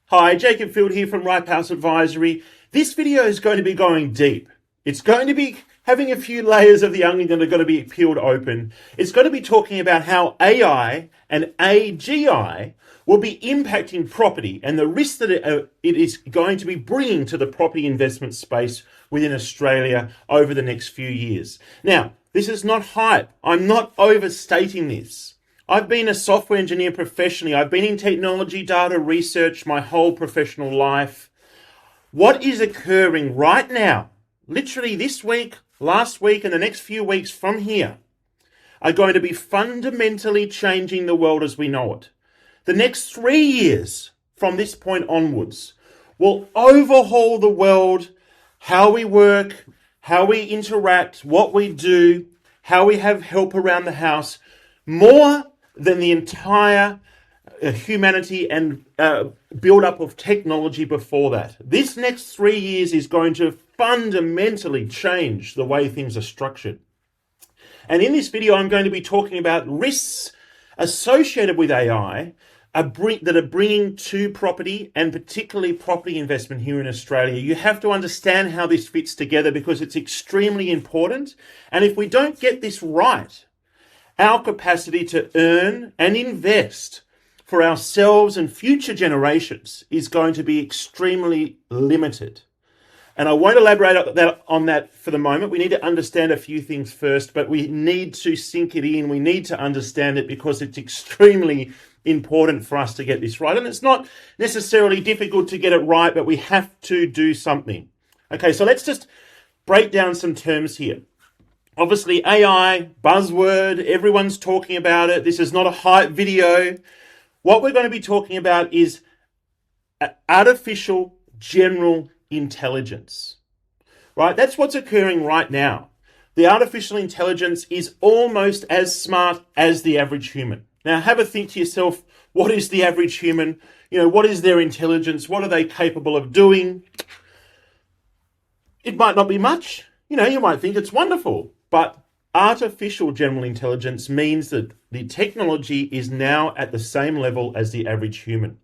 Hi, Jacob Field here from Ripehouse Advisory. This video is going to be going deep. It's going to be having a few layers of the onion that are going to be peeled open. It's going to be talking about how AI and AGI will be impacting property and the risks that it is going to be bringing to the property investment space within Australia over the next few years. Now, this is not hype. I'm not overstating this. I've been a software engineer professionally. I've been in technology data research my whole professional life. What is occurring right now, literally this week, last week, and the next few weeks from here, are going to be fundamentally changing the world as we know it. The next 3 years from this point onwards will overhaul the world, how we work, how we interact, what we do, how we have help around the house, more than the entire humanity and build-up of technology before that. This next 3 years is going to fundamentally change the way things are structured. And in this video, I'm going to be talking about risks associated with AI that are bringing to property, and particularly property investment here in Australia. You have to understand how this fits together because it's extremely important. And if we don't get this right, our capacity to earn and invest for ourselves and future generations is going to be extremely limited. And I won't elaborate on that for the moment. We need to understand a few things first, but we need to sink it in. We need to understand it because it's extremely important for us to get this right. And it's not necessarily difficult to get it right, but we have to do something. Okay, so let's just break down some terms here. Obviously, AI, buzzword, everyone's talking about it. This is not a hype video. What we're going to be talking about is artificial general intelligence, right? That's what's occurring right now. The artificial intelligence is almost as smart as the average human. Now, have a think to yourself, what is the average human? What is their intelligence? What are they capable of doing? It might not be much. You might think it's wonderful. But artificial general intelligence means that the technology is now at the same level as the average human.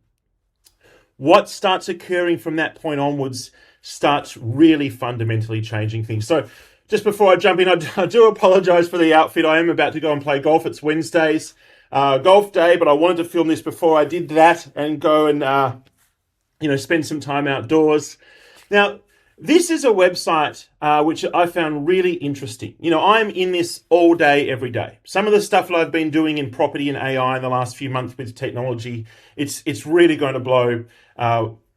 What starts occurring from that point onwards starts really fundamentally changing things. So just before I jump in, I do apologize for the outfit. I am about to go and play golf. It's Wednesday's golf day, but I wanted to film this before I did that and go and, spend some time outdoors. Now, this is a website which I found really interesting. I'm in this all day, every day. Some of the stuff that I've been doing in property and AI in the last few months with technology, it's really going to blow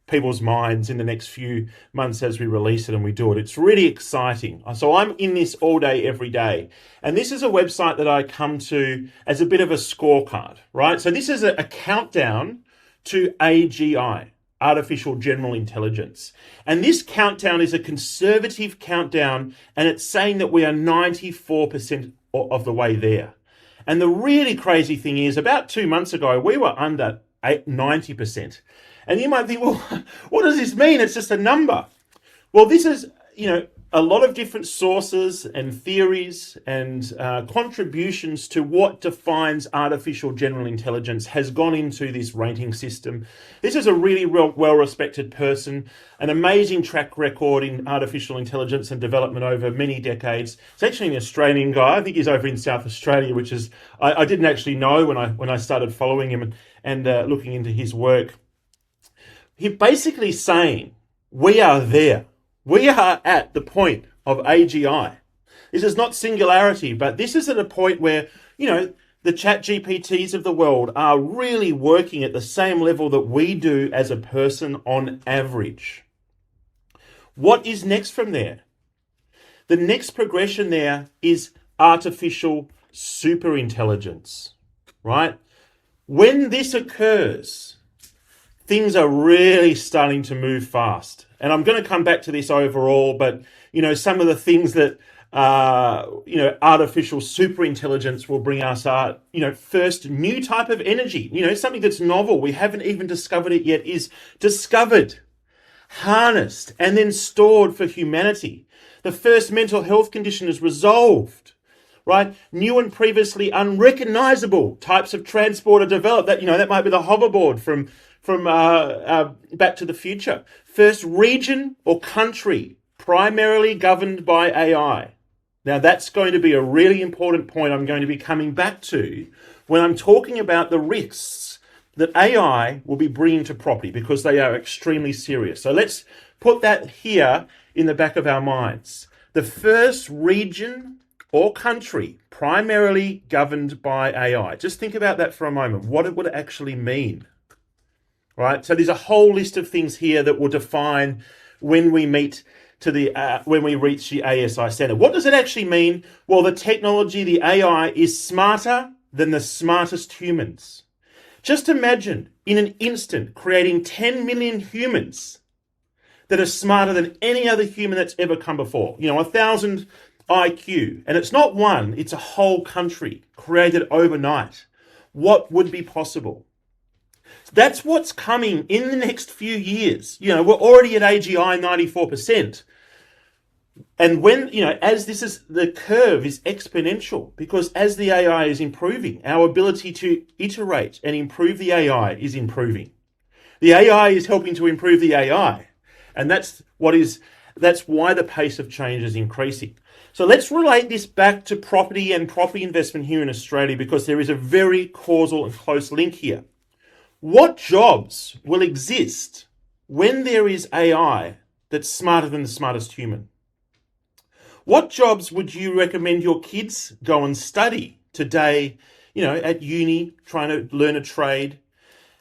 people's minds in the next few months as we release it and we do it. It's really exciting. So I'm in this all day, every day. And this is a website that I come to as a bit of a scorecard, right? So this is a countdown to AGI. Artificial general intelligence. And this countdown is a conservative countdown, and it's saying that we are 94% of the way there. And the really crazy thing is, about 2 months ago, we were under 90%. And you might think, well, what does this mean? It's just a number. Well, this is, a lot of different sources and theories and contributions to what defines artificial general intelligence has gone into this rating system. This is a really well-respected person, an amazing track record in artificial intelligence and development over many decades. It's actually an Australian guy. I think he's over in South Australia, which is, I didn't actually know when I started following him and looking into his work. He's basically saying, we are there. We are at the point of AGI. This is not singularity, but this is at a point where, the chat GPTs of the world are really working at the same level that we do as a person on average. What is next from there? The next progression there is artificial superintelligence, right? When this occurs, things are really starting to move fast. And I'm going to come back to this overall, but, some of the things that, artificial superintelligence will bring us are, first, new type of energy, something that's novel. We haven't even discovered it yet, is discovered, harnessed, and then stored for humanity. The first mental health condition is resolved, right? New and previously unrecognizable types of transport are developed. That might be the hoverboard from Back to the Future. First region or country primarily governed by AI. Now, that's going to be a really important point I'm going to be coming back to when I'm talking about the risks that AI will be bringing to property, because they are extremely serious. So let's put that here in the back of our minds. The first region or country primarily governed by AI. Just think about that for a moment. What it would actually mean, right? So there's a whole list of things here that will define when we meet to when we reach the ASI standard. What does it actually mean? Well, the technology, the AI, is smarter than the smartest humans. Just imagine, in an instant, creating 10 million humans that are smarter than any other human that's ever come before. 1,000 IQ. And it's not one, it's a whole country created overnight. What would be possible? That's what's coming in the next few years. We're already at AGI 94%. And when, as the curve is exponential, because as the AI is improving, our ability to iterate and improve the AI is improving. The AI is helping to improve the AI. And that's why the pace of change is increasing. So let's relate this back to property and property investment here in Australia, because there is a very causal and close link here. What jobs will exist when there is AI that's smarter than the smartest human? What jobs would you recommend your kids go and study today, at uni, trying to learn a trade?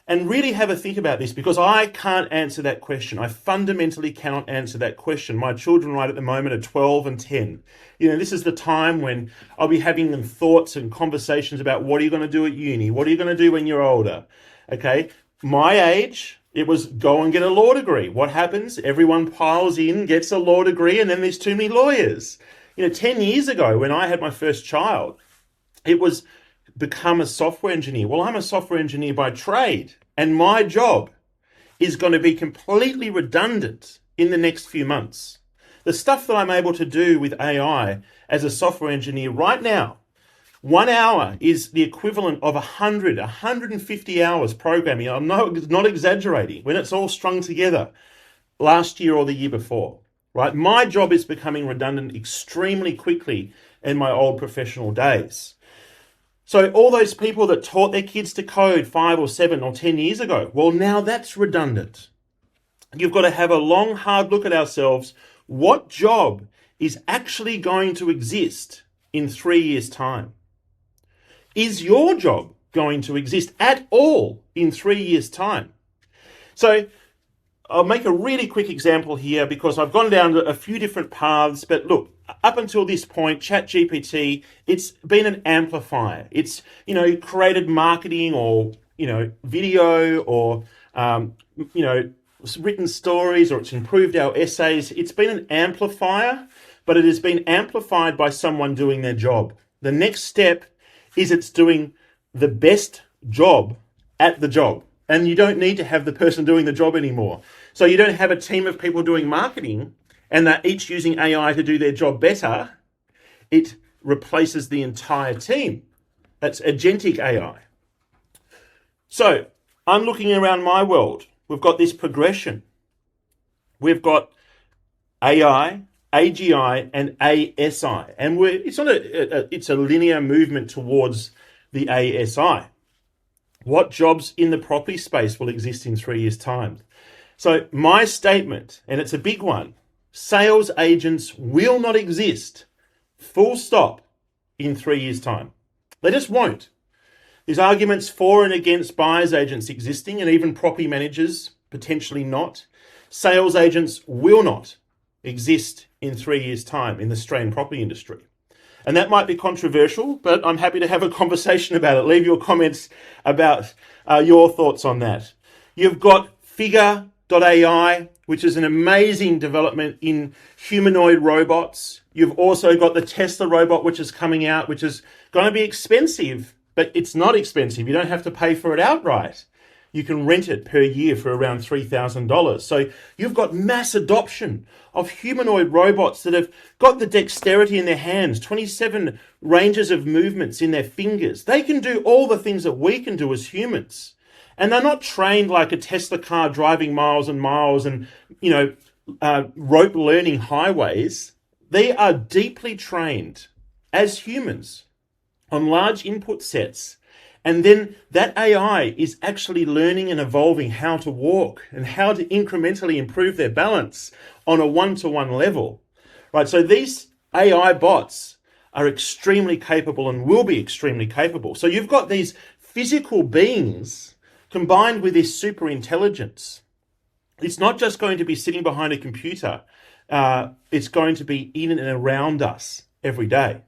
And really have a think about this, because I can't answer that question. I fundamentally cannot answer that question. My children right at the moment are 12 and 10. This is the time when I'll be having them thoughts and conversations about what are you going to do at uni? What are you going to do when you're older? Okay, my age, it was go and get a law degree. What happens? Everyone piles in, gets a law degree, and then there's too many lawyers. 10 years ago when I had my first child, it was become a software engineer. Well, I'm a software engineer by trade, and my job is going to be completely redundant in the next few months. The stuff that I'm able to do with AI as a software engineer right now, 1 hour is the equivalent of 150 hours programming. I'm not exaggerating when it's all strung together last year or the year before, right? My job is becoming redundant extremely quickly in my old professional days. So all those people that taught their kids to code 5 or 7 or 10 years ago, well, now that's redundant. You've got to have a long, hard look at ourselves. What job is actually going to exist in 3 years' time? Is your job going to exist at all in 3 years' time? So I'll make a really quick example here, because I've gone down a few different paths. But look, up until this point, ChatGPT, it's been an amplifier. It's, created marketing or, video or, written stories, or it's improved our essays. It's been an amplifier, but it has been amplified by someone doing their job. The next step is it's doing the best job at the job. And you don't need to have the person doing the job anymore. So you don't have a team of people doing marketing and they're each using AI to do their job better. It replaces the entire team. That's agentic AI. So I'm looking around my world. We've got this progression. We've got AI, AGI and ASI. And it's a linear movement towards the ASI. What jobs in the property space will exist in 3 years' time? So my statement, and it's a big one, sales agents will not exist, full stop, in 3 years' time. They just won't. There's arguments for and against buyers agents existing, and even property managers potentially not. Sales agents will not exist in 3 years' time in the Australian property industry. And that might be controversial, but I'm happy to have a conversation about it. Leave your comments about your thoughts on that. You've got Figure.ai, which is an amazing development in humanoid robots. You've also got the Tesla robot, which is coming out, which is going to be expensive, but it's not expensive. You don't have to pay for it outright. You can rent it per year for around $3,000. So you've got mass adoption of humanoid robots that have got the dexterity in their hands, 27 ranges of movements in their fingers. They can do all the things that we can do as humans. And they're not trained like a Tesla car driving miles and miles and, rote learning highways. They are deeply trained as humans on large input sets. And then that AI is actually learning and evolving how to walk and how to incrementally improve their balance on a one-to-one level, right? So these AI bots are extremely capable and will be extremely capable. So you've got these physical beings combined with this super intelligence. It's not just going to be sitting behind a computer. It's going to be in and around us every day.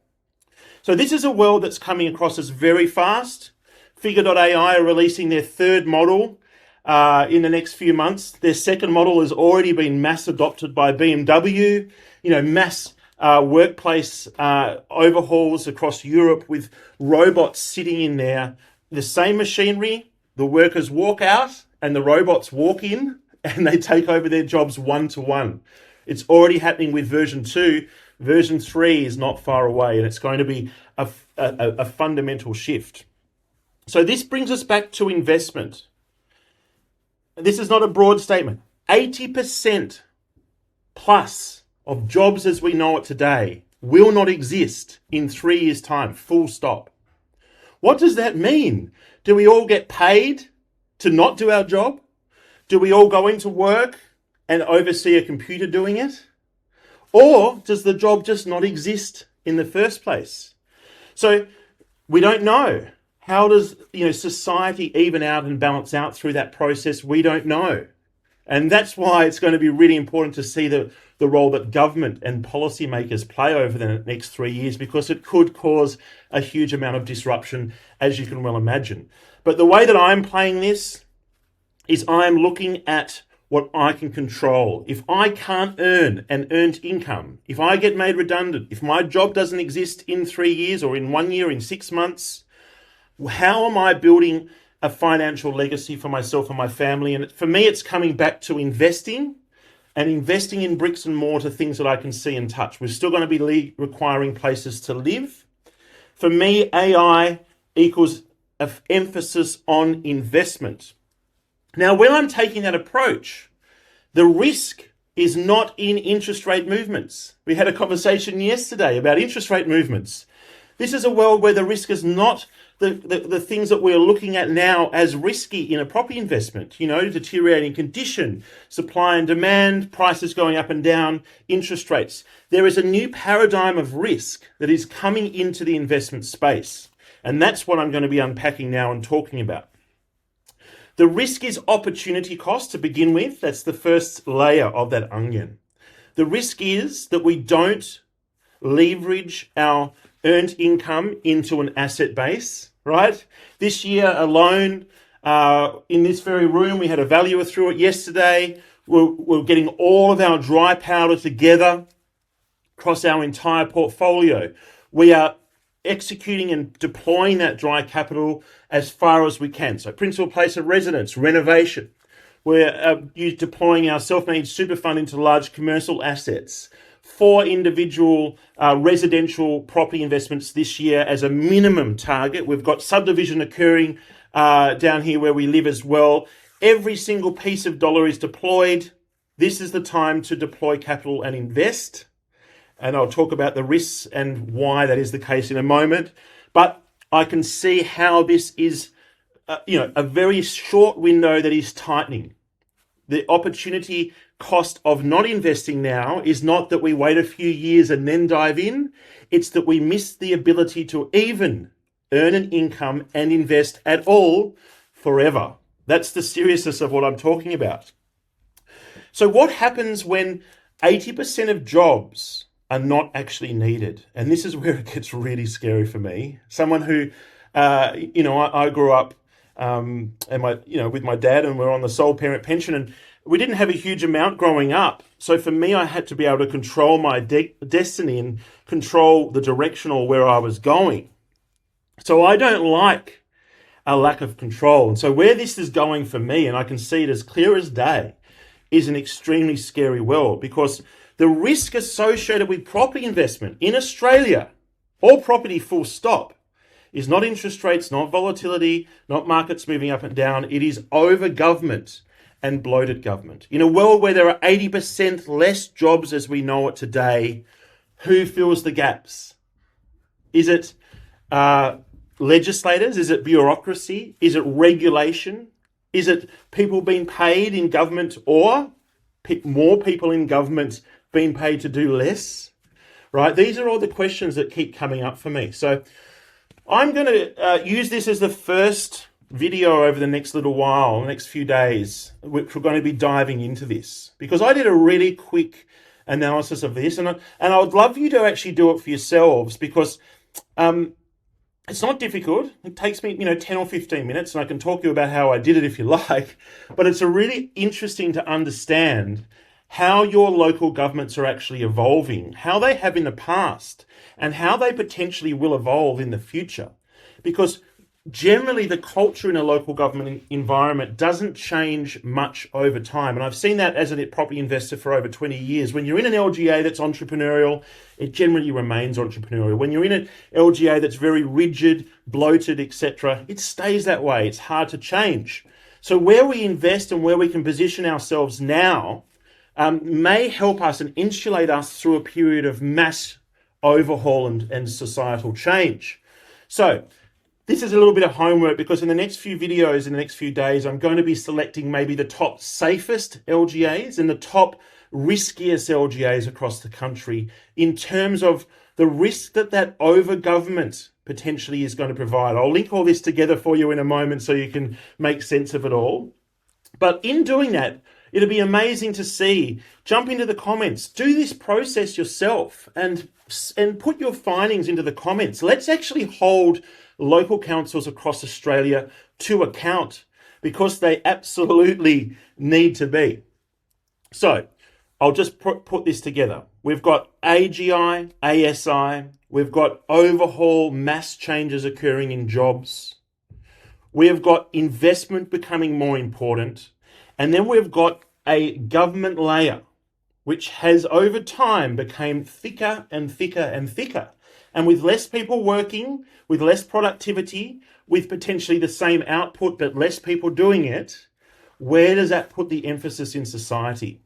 So this is a world that's coming across us very fast. Figure.ai are releasing their third model in the next few months. Their second model has already been mass adopted by BMW. Mass workplace overhauls across Europe with robots sitting in there. The same machinery, the workers walk out and the robots walk in and they take over their jobs one-to-one. It's already happening with version 2. Version 3 is not far away, and it's going to be a fundamental shift. So this brings us back to investment. This is not a broad statement. 80% plus of jobs as we know it today will not exist in 3 years' time, full stop. What does that mean? Do we all get paid to not do our job? Do we all go into work and oversee a computer doing it? Or does the job just not exist in the first place? So we don't know. How does society even out and balance out through that process? We don't know. And that's why it's going to be really important to see the role that government and policymakers play over the next 3 years, because it could cause a huge amount of disruption, as you can well imagine. But the way that I'm playing this is I'm looking at what I can control. If I can't earn an earned income, if I get made redundant, if my job doesn't exist in 3 years or in 1 year, in 6 months, how am I building a financial legacy for myself and my family? And for me, it's coming back to investing in bricks and mortar, things that I can see and touch. We're still going to be requiring places to live. For me, AI equals an emphasis on investment. Now, when I'm taking that approach, the risk is not in interest rate movements. We had a conversation yesterday about interest rate movements. This is a world where the risk is not the things that we're looking at now as risky in a property investment, deteriorating condition, supply and demand, prices going up and down, interest rates. There is a new paradigm of risk that is coming into the investment space. And that's what I'm going to be unpacking now and talking about. The risk is opportunity cost to begin with. That's the first layer of that onion. The risk is that we don't leverage our earned income into an asset base, right? This year alone, in this very room, we had a valuer through it yesterday. We're getting all of our dry powder together across our entire portfolio. We are executing and deploying that dry capital as far as we can. So principal place of residence, renovation. We're deploying our self-managed super fund into large commercial assets. 4 individual residential property investments this year as a minimum target. We've got subdivision occurring down here where we live as well. Every single piece of dollar is deployed. This is the time to deploy capital and invest. And I'll talk about the risks and why that is the case in a moment. But I can see how this is, a very short window that is tightening. The opportunity cost of not investing now is not that we wait a few years and then dive in. It's that we miss the ability to even earn an income and invest at all forever. That's the seriousness of what I'm talking about. So what happens when 80% of jobs are not actually needed? And this is where it gets really scary for me. Someone who, I grew up with my dad, and we're on the sole parent pension, and we didn't have a huge amount growing up. So for me, I had to be able to control my destiny and control the direction or where I was going. So I don't like a lack of control. And so where this is going for me, and I can see it as clear as day, is an extremely scary world, because the risk associated with property investment in Australia, or property full stop, is not interest rates, not volatility, not markets moving up and down. It is over government and bloated government. In a world where there are 80% less jobs as we know it today, who fills the gaps? Is it legislators? Is it bureaucracy? Is it regulation? Is it people being paid in government, or more people in government being paid to do less? Right? These are all the questions that keep coming up for me. So I'm going to use this as the first video over the next little while, the next few days, which we're going to be diving into this, because I did a really quick analysis of this, and I would love you to actually do it for yourselves, because it's not difficult. It takes me 10 or 15 minutes, and I can talk to you about how I did it if you like, but it's a really interesting to understand how your local governments are actually evolving, how they have in the past, and how they potentially will evolve in the future. Because generally the culture in a local government environment doesn't change much over time. And I've seen that as a property investor for over 20 years. When you're in an LGA that's entrepreneurial, it generally remains entrepreneurial. When you're in an LGA that's very rigid, bloated, etc., it stays that way. It's hard to change. So where we invest and where we can position ourselves now may help us and insulate us through a period of mass overhaul and societal change. So this is a little bit of homework, because in the next few videos, in the next few days, I'm going to be selecting maybe the top safest LGAs and the top riskiest LGAs across the country in terms of the risk that over-government potentially is going to provide. I'll link all this together for you in a moment so you can make sense of it all. But in doing that, it'll be amazing to see. Jump into the comments. Do this process yourself and put your findings into the comments. Let's actually hold local councils across Australia to account, because they absolutely need to be. So I'll just put this together. We've got AGI, ASI. We've got overhaul, mass changes occurring in jobs. We have got investment becoming more important. And then we've got a government layer, which has over time become thicker and thicker and thicker. And with less people working, with less productivity, with potentially the same output but less people doing it, where does that put the emphasis in society?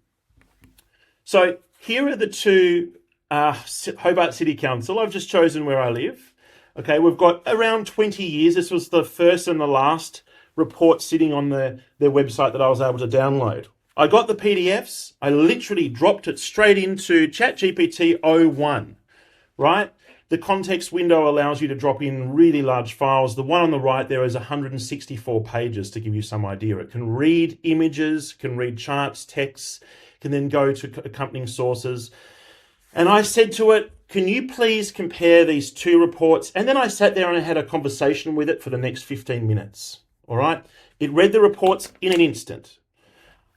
So here are the two Hobart City Council. I've just chosen where I live. Okay, we've got around 20 years. This was the first and the last report sitting on their website that I was able to download. I got the PDFs. I literally dropped it straight into ChatGPT 01, right? The context window allows you to drop in really large files. The one on the right there is 164 pages, to give you some idea. It can read images, can read charts, texts, can then go to accompanying sources. And I said to it, can you please compare these two reports? And then I sat there and I had a conversation with it for the next 15 minutes. All right. It read the reports in an instant.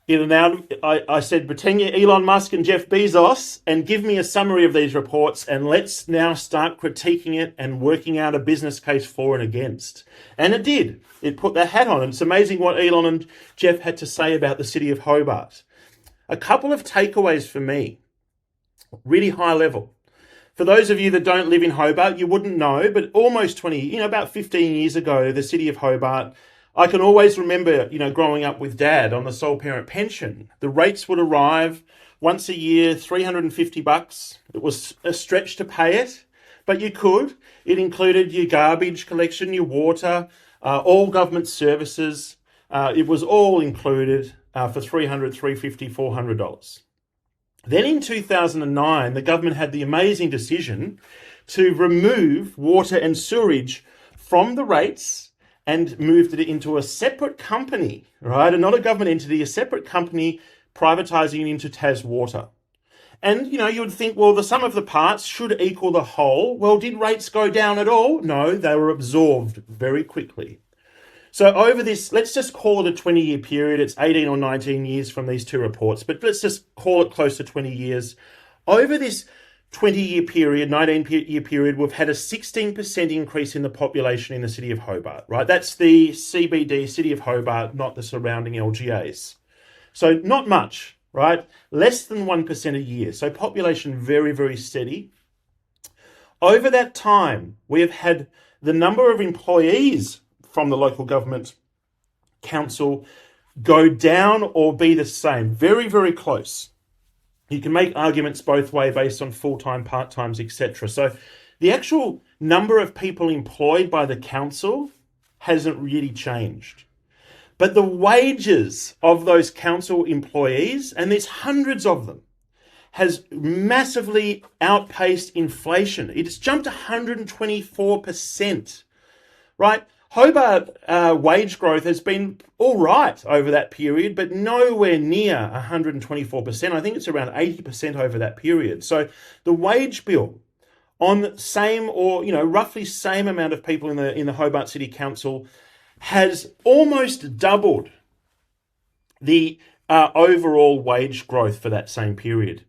It allowed, I said, pretend you're Elon Musk and Jeff Bezos and give me a summary of these reports, and let's now start critiquing it and working out a business case for and against. And it did. It put the hat on. And it's amazing what Elon and Jeff had to say about the city of Hobart. A couple of takeaways for me, really high level. For those of you that don't live in Hobart, you wouldn't know, but almost 20, about 15 years ago, the city of Hobart, I can always remember, growing up with Dad on the sole parent pension. The rates would arrive once a year, $350. It was a stretch to pay it, but you could. It included your garbage collection, your water, all government services. It was all included for $300, $350, $400. Then in 2009, the government had the amazing decision to remove water and sewerage from the rates and moved it into a separate company, right? And not a government entity, a separate company, privatising it into TasWater. And, you would think, well, the sum of the parts should equal the whole. Well, did rates go down at all? No, they were absorbed very quickly. So over this, let's just call it a 20-year period. It's 18 or 19 years from these two reports, but let's just call it close to 20 years. Over this 20-year period, 19-year period, we've had a 16% increase in the population in the city of Hobart, right? That's the CBD, city of Hobart, not the surrounding LGAs. So not much, right? Less than 1% a year. So population very, very steady. Over that time, we have had the number of employees from the local government council go down or be the same. Very, very close. You can make arguments both ways based on full-time, part-times, etc. So the actual number of people employed by the council hasn't really changed. But the wages of those council employees, and there's hundreds of them, has massively outpaced inflation. It's jumped 124%, right? Hobart wage growth has been all right over that period, but nowhere near 124%. I think it's around 80% over that period. So the wage bill on same or roughly same amount of people in the Hobart City Council has almost doubled the overall wage growth for that same period.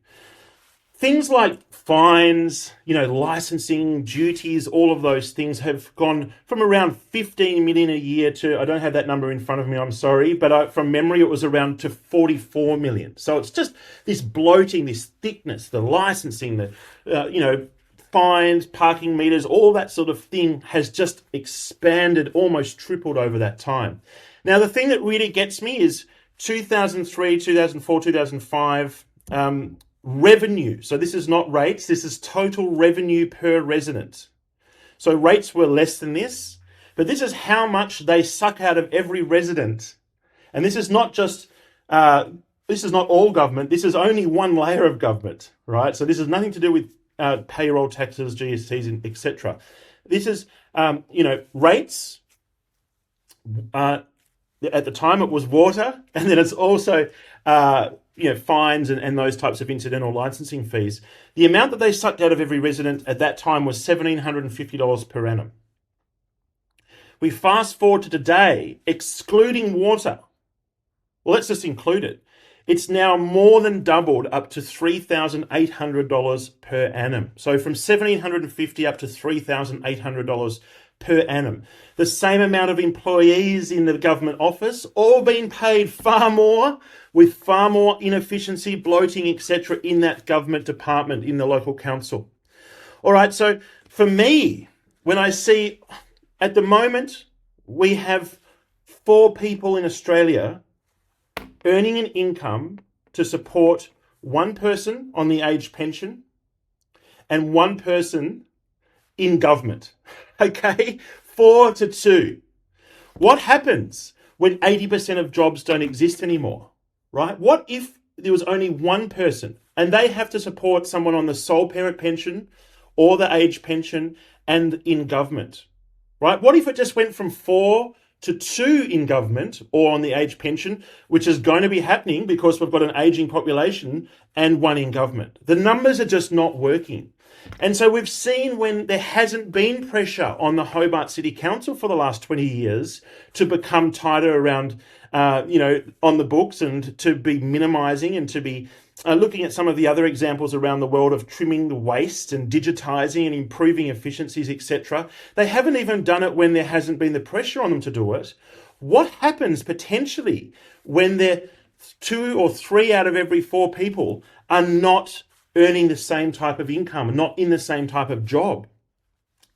Things like fines, licensing, duties, all of those things have gone from around 15 million a year to, I don't have that number in front of me, I'm sorry, but from memory it was around to 44 million. So it's just this bloating, this thickness, the licensing, the, fines, parking meters, all that sort of thing has just expanded, almost tripled over that time. Now, the thing that really gets me is 2003, 2004, 2005, revenue. So this is not rates, this is total revenue per resident. So rates were less than this, but this is how much they suck out of every resident. And this is not just, this is not all government, this is only one layer of government, right? So this has nothing to do with payroll, taxes, GSTs, etc. This is, rates. At the time it was water, and then it's also, fines and those types of incidental licensing fees. The amount that they sucked out of every resident at that time was $1,750 per annum. We fast forward to today, excluding water. Well, let's just include it. It's now more than doubled up to $3,800 per annum. So from $1,750 up to $3,800 per annum. The same amount of employees in the government office, all being paid far more, with far more inefficiency, bloating, etc. in that government department, in the local council. All right, so for me, when I see, at the moment, we have 4 people in Australia earning an income to support one person on the age pension and one person in government. Okay, 4 to 2. What happens when 80% of jobs don't exist anymore, right? What if there was only one person and they have to support someone on the sole parent pension or the age pension and in government, right? What if it just went from 4 to 2 in government or on the age pension, which is going to be happening because we've got an aging population, and 1 in government? The numbers are just not working. And so we've seen, when there hasn't been pressure on the Hobart City Council for the last 20 years to become tighter around, on the books, and to be minimising and to be looking at some of the other examples around the world of trimming the waste and digitising and improving efficiencies, etc. They haven't even done it when there hasn't been the pressure on them to do it. What happens potentially when 2 or 3 out of every 4 people are not earning the same type of income, not in the same type of job,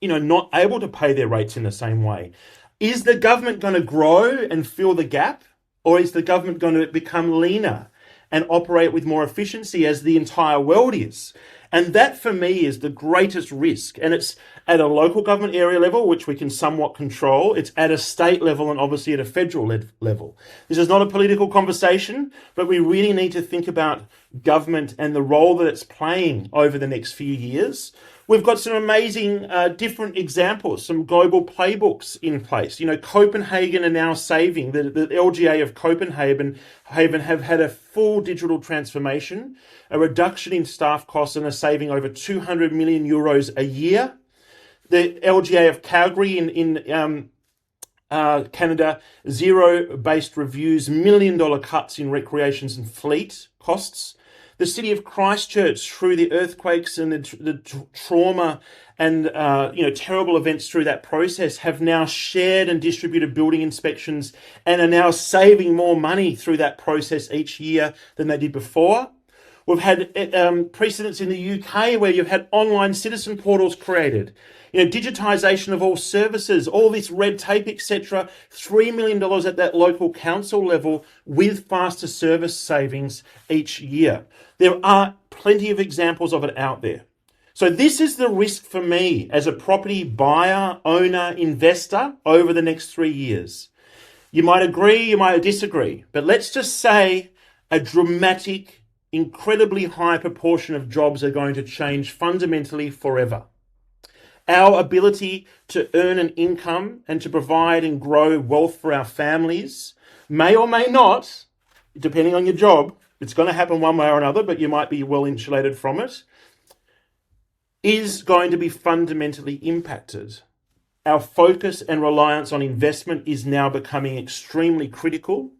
not able to pay their rates in the same way? Is the government going to grow and fill the gap, or is the government going to become leaner and operate with more efficiency as the entire world is? And that, for me, is the greatest risk. And it's at a local government area level, which we can somewhat control. It's at a state level and obviously at a federal level. This is not a political conversation, but we really need to think about government and the role that it's playing over the next few years. We've got some amazing different examples, some global playbooks in place. Copenhagen are now saving, the LGA of Copenhagen have had a full digital transformation, a reduction in staff costs, and are saving over 200 million euros a year. The LGA of Calgary in Canada, zero-based reviews, $1 million cuts in recreations and fleet costs. The city of Christchurch, through the earthquakes and the trauma and terrible events through that process, have now shared and distributed building inspections and are now saving more money through that process each year than they did before. We've had precedents in the UK where you've had online citizen portals created. Digitisation of all services, all this red tape, etc. $3 million at that local council level with faster service savings each year. There are plenty of examples of it out there. So this is the risk for me as a property buyer, owner, investor over the next 3 years. You might agree, you might disagree, but let's just say a dramatic, incredibly high proportion of jobs are going to change fundamentally forever. Our ability to earn an income and to provide and grow wealth for our families may or may not, depending on your job, it's going to happen one way or another, but you might be well insulated from it, is going to be fundamentally impacted. Our focus and reliance on investment is now becoming extremely critical.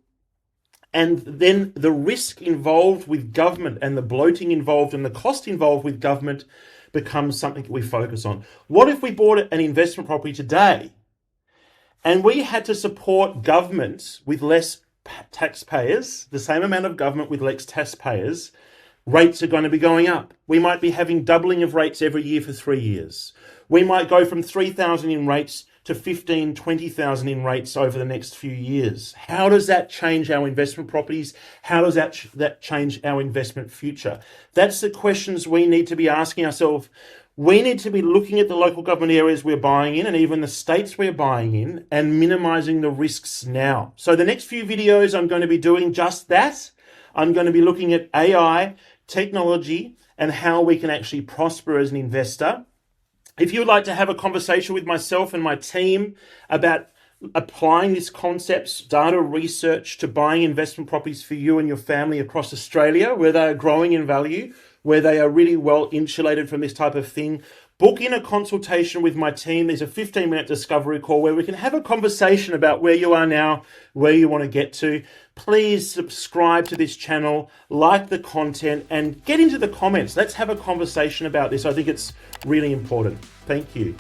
And then the risk involved with government and the bloating involved and the cost involved with government becomes something that we focus on. What if we bought an investment property today and we had to support government with less taxpayers, the same amount of government with less taxpayers? Rates are going to be going up. We might be having doubling of rates every year for 3 years. We might go from 3,000 in rates to 15, 20,000 in rates over the next few years. How does that change our investment properties? How does that change our investment future? That's the questions we need to be asking ourselves. We need to be looking at the local government areas we're buying in and even the states we're buying in and minimizing the risks now. So the next few videos, I'm going to be doing just that. I'm going to be looking at AI, technology, and how we can actually prosper as an investor. If you would like to have a conversation with myself and my team about applying these concepts, data research to buying investment properties for you and your family across Australia, where they are growing in value, where they are really well insulated from this type of thing, book in a consultation with my team. There's a 15-minute discovery call where we can have a conversation about where you are now, where you want to get to. Please subscribe to this channel, like the content, and get into the comments. Let's have a conversation about this. I think it's really important. Thank you.